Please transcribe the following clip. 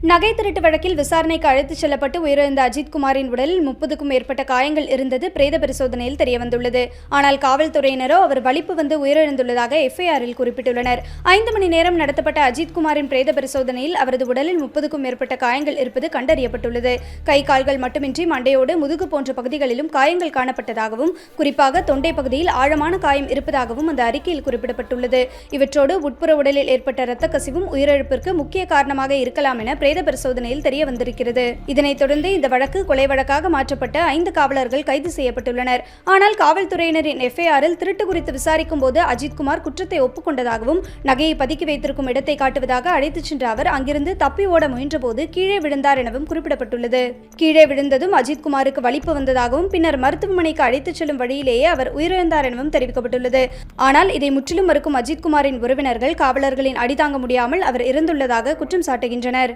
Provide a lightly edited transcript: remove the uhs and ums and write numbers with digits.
நகை திருட்டு வழக்கில் விசாரணைக்கு அழைத்துச் செல்லப்பட்டு உயிரிழந்த அஜித்குமாரின் உடலில் 30க்கும் மேற்பட்ட காயங்கள் இருந்தது பிரேத பரிசோதனையில் தெரியவந்துள்ளது. ஆனால் காவல்துறையினரோ அவர் வலிப்பு வந்து உயிரிழந்துள்ளதாக எஃப்ஐஆரில் குறிப்பிட்டுள்ளனர். 5 மணி நேரம் நடத்தப்பட்ட அஜித்குமாரின் பிரேத பரிசோதனையில் அவரது உடலில் 30க்கும் மேற்பட்ட காயங்கள் இருப்பது கண்டறியப்பட்டுள்ளது. கை கால்கள் மட்டுமின்றி மண்டையோடு முதுகு போன்ற பகுதிகளிலும் காயங்கள் காணப்பட்டதாகவும், குறிப்பாக தொண்டை பகுதியில் ஆழமான காயம் இருப்பதாகவும் அந்த அறிக்கையில் குறிப்பிடப்பட்டுள்ளது. இவற்றோடு உட்புற உடலில் ஏற்பட்ட இரத்த கசிவும் உயிரிழப்பிற்கு முக்கிய காரணமாக இருக்கலாம் என பிரேத பரிசோதனையில் தெரிய வந்திருக்கிறது. இதனைத் தொடர்ந்து இந்த வழக்கு கொலை வழக்காக மாற்றப்பட்ட 5 காவலர்கள் கைது செய்யப்பட்டுள்ளனர். ஆனால் காவல்துறையினரின் எஃப்ஐஆரில் திருட்டு குறித்து விசாரிக்கும் போது அஜித்குமார் குற்றத்தை ஒப்புக்கொண்டதாகவும், நகையை பதுக்கி வைத்திருக்கும் இடத்தை காட்டுவதாக அழைத்துச் சென்ற அவர் அங்கிருந்து தப்பி ஓட முயன்றபோது கீழே விழுந்தார் எனவும் குறிப்பிடப்பட்டுள்ளது. கீழே விழுந்ததும் அஜித்குமாருக்கு வலிப்பு வந்ததாகவும், பின்னர் மருத்துவமனைக்கு அழைத்துச் செல்லும் வழியிலேயே அவர் உயிரிழந்தார் எனவும் தெரிவிக்கப்பட்டுள்ளது. ஆனால் இதை முற்றிலும் மறுக்கும் அஜித்குமாரின் உறவினர்கள் காவலர்களின் அடிதாங்க முடியாமல் அவர் இறந்துள்ளதாக குற்றம் சாட்டுகின்றனர்.